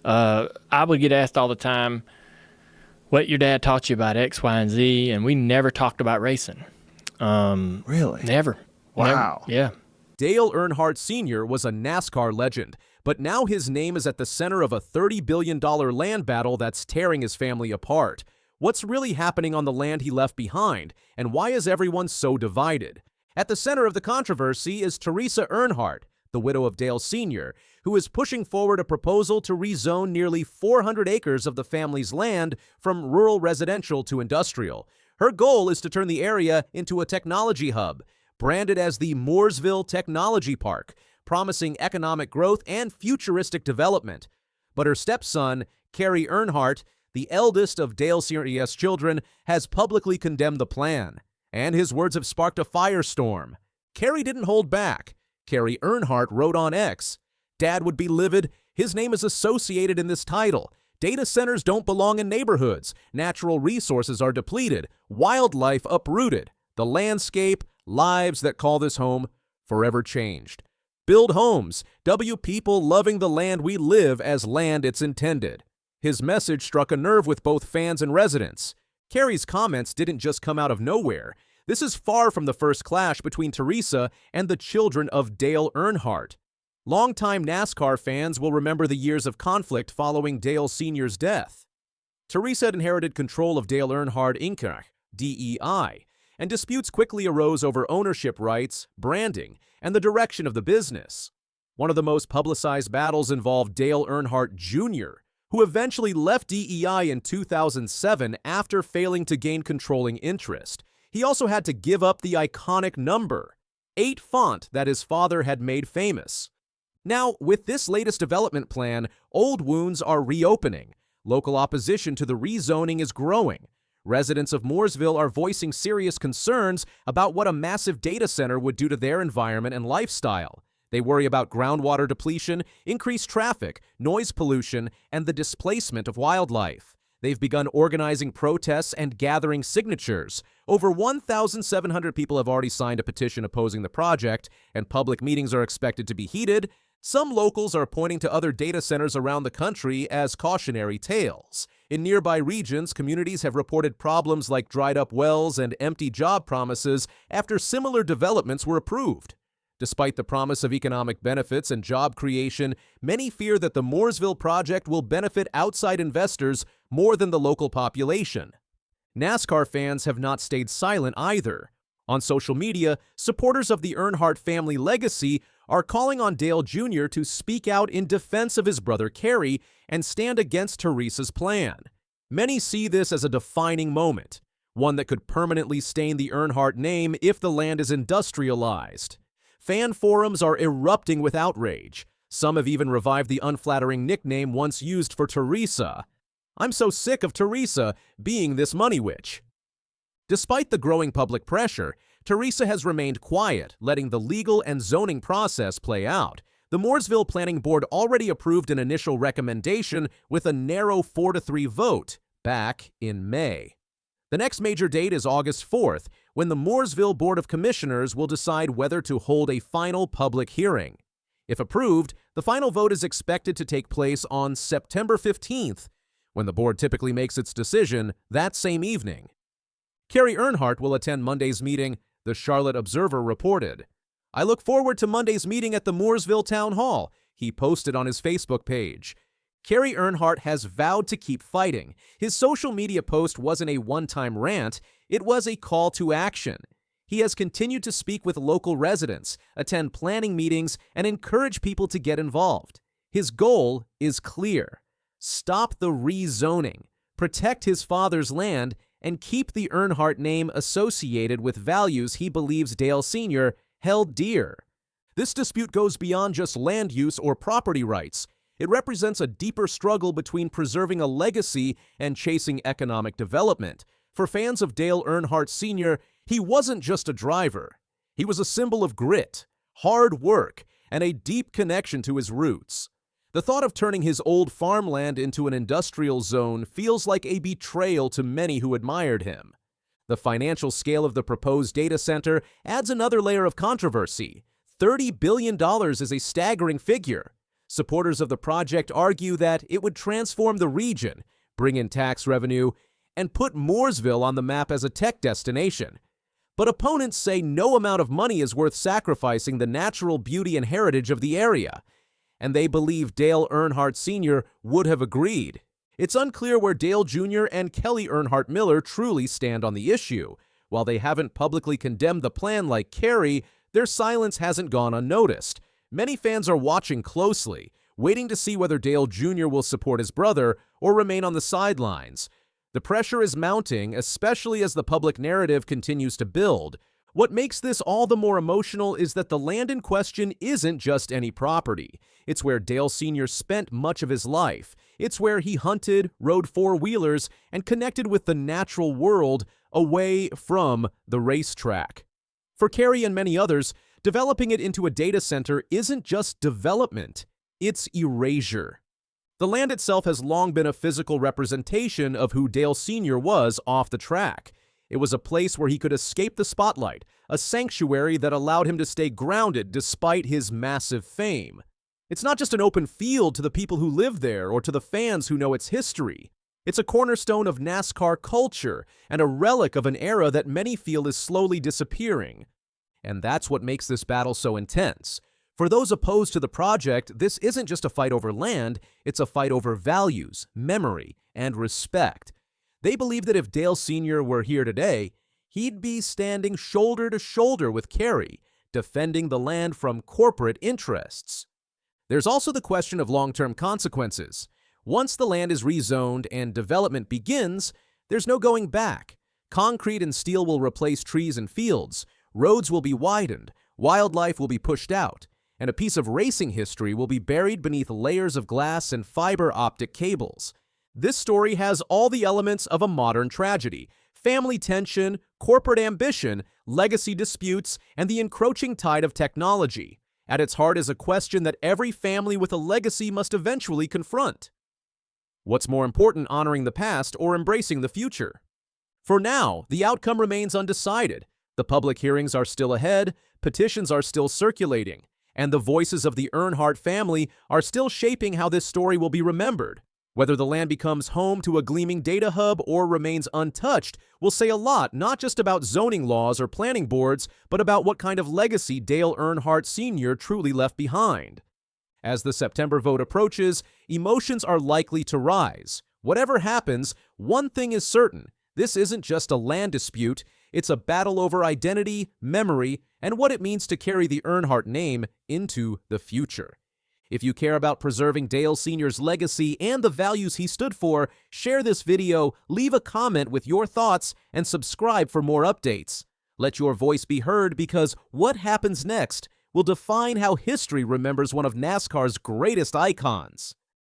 I would get asked all the time, what your dad taught you about X, Y, and Z, and we never talked about racing. Really? Never. Wow. Never. Yeah. Dale Earnhardt Sr. was a NASCAR legend, but now his name is at the center of a $30 billion land battle that's tearing his family apart. What's really happening on the land he left behind, and why is everyone so divided? At the center of the controversy is Teresa Earnhardt, the widow of Dale Sr., who is pushing forward a proposal to rezone nearly 400 acres of the family's land from rural residential to industrial. Her goal is to turn the area into a technology hub, branded as the Morsville Technology Park, promising economic growth and futuristic development. But her stepson, Kerry Earnhardt, the eldest of Dale Sr.'s children, has publicly condemned the plan. And his words have sparked a firestorm. Kerry didn't hold back. Kerry Earnhardt wrote on X, "Dad would be livid. His name is associated in this title. Data centers don't belong in neighborhoods. Natural resources are depleted. Wildlife uprooted. The landscape, lives that call this home, forever changed. Build homes. People loving the land we live as land it's intended." His message struck a nerve with both fans and residents. Kerry's comments didn't just come out of nowhere. This is far from the first clash between Teresa and the children of Dale Earnhardt. Longtime NASCAR fans will remember the years of conflict following Dale Sr.'s death. Teresa had inherited control of Dale Earnhardt Inc., DEI, and disputes quickly arose over ownership rights, branding, and the direction of the business. One of the most publicized battles involved Dale Earnhardt Jr., who eventually left DEI in 2007 after failing to gain controlling interest. He also had to give up the iconic number 8 font that his father had made famous. Now, with this latest development plan, old wounds are reopening. Local opposition to the rezoning is growing. Residents of Morsville are voicing serious concerns about what a massive data center would do to their environment and lifestyle. They worry about groundwater depletion, increased traffic, noise pollution, and the displacement of wildlife. They've begun organizing protests and gathering signatures. Over 1,700 people have already signed a petition opposing the project, and public meetings are expected to be heated. Some locals are pointing to other data centers around the country as cautionary tales. In nearby regions, communities have reported problems like dried-up wells and empty job promises after similar developments were approved. Despite the promise of economic benefits and job creation, many fear that the Morsville project will benefit outside investors more than the local population. NASCAR fans have not stayed silent either. On social media, supporters of the Earnhardt family legacy are calling on Dale Jr. to speak out in defense of his brother Kerry and stand against Teresa's plan. Many see this as a defining moment, one that could permanently stain the Earnhardt name if the land is industrialized. Fan forums are erupting with outrage. Some have even revived the unflattering nickname once used for Teresa. "I'm so sick of Teresa being this money witch." Despite the growing public pressure, Teresa has remained quiet, letting the legal and zoning process play out. The Morsville Planning Board already approved an initial recommendation with a narrow 4-3 vote back in May. The next major date is August 4th, when the Morsville Board of Commissioners will decide whether to hold a final public hearing. If approved, the final vote is expected to take place on September 15th, when the board typically makes its decision that same evening. Kerry Earnhardt will attend Monday's meeting, the Charlotte Observer reported. "I look forward to Monday's meeting at the Morsville Town Hall," he posted on his Facebook page. Kerry Earnhardt has vowed to keep fighting. His social media post wasn't a one-time rant, it was a call to action. He has continued to speak with local residents, attend planning meetings, and encourage people to get involved. His goal is clear: stop the rezoning, protect his father's land, and keep the Earnhardt name associated with values he believes Dale Sr. held dear. This dispute goes beyond just land use or property rights. It represents a deeper struggle between preserving a legacy and chasing economic development. For fans of Dale Earnhardt Sr., he wasn't just a driver. He was a symbol of grit, hard work, and a deep connection to his roots. The thought of turning his old farmland into an industrial zone feels like a betrayal to many who admired him. The financial scale of the proposed data center adds another layer of controversy. $30 billion is a staggering figure. Supporters of the project argue that it would transform the region, bring in tax revenue, and put Morsville on the map as a tech destination. But opponents say no amount of money is worth sacrificing the natural beauty and heritage of the area, and they believe Dale Earnhardt Sr. would have agreed. It's unclear where Dale Jr. and Kerry Earnhardt Miller truly stand on the issue. While they haven't publicly condemned the plan like Kerry, their silence hasn't gone unnoticed. Many fans are watching closely, waiting to see whether Dale Jr. will support his brother or remain on the sidelines. The pressure is mounting, especially as the public narrative continues to build. What makes this all the more emotional is that the land in question isn't just any property. It's where Dale Sr. spent much of his life. It's where he hunted, rode four-wheelers, and connected with the natural world away from the racetrack. For Kerry and many others, developing it into a data center isn't just development, it's erasure. The land itself has long been a physical representation of who Dale Sr. was off the track. It was a place where he could escape the spotlight, a sanctuary that allowed him to stay grounded despite his massive fame. It's not just an open field to the people who live there or to the fans who know its history. It's a cornerstone of NASCAR culture and a relic of an era that many feel is slowly disappearing. And that's what makes this battle so intense. For those opposed to the project, this isn't just a fight over land, it's a fight over values, memory, and respect. They believe that if Dale Sr. were here today, he'd be standing shoulder to shoulder with Kerry, defending the land from corporate interests. There's also the question of long-term consequences. Once the land is rezoned and development begins, there's no going back. Concrete and steel will replace trees and fields, roads will be widened, wildlife will be pushed out, and a piece of racing history will be buried beneath layers of glass and fiber optic cables. This story has all the elements of a modern tragedy: family tension, corporate ambition, legacy disputes, and the encroaching tide of technology. At its heart is a question that every family with a legacy must eventually confront. What's more important, honoring the past or embracing the future? For now, the outcome remains undecided. The public hearings are still ahead, petitions are still circulating, and the voices of the Earnhardt family are still shaping how this story will be remembered. Whether the land becomes home to a gleaming data hub or remains untouched will say a lot, not just about zoning laws or planning boards, but about what kind of legacy Dale Earnhardt Sr. truly left behind. As the September vote approaches, emotions are likely to rise. Whatever happens, one thing is certain: this isn't just a land dispute, it's a battle over identity, memory, and what it means to carry the Earnhardt name into the future. If you care about preserving Dale Sr.'s legacy and the values he stood for, share this video, leave a comment with your thoughts, and subscribe for more updates. Let your voice be heard, because what happens next will define how history remembers one of NASCAR's greatest icons.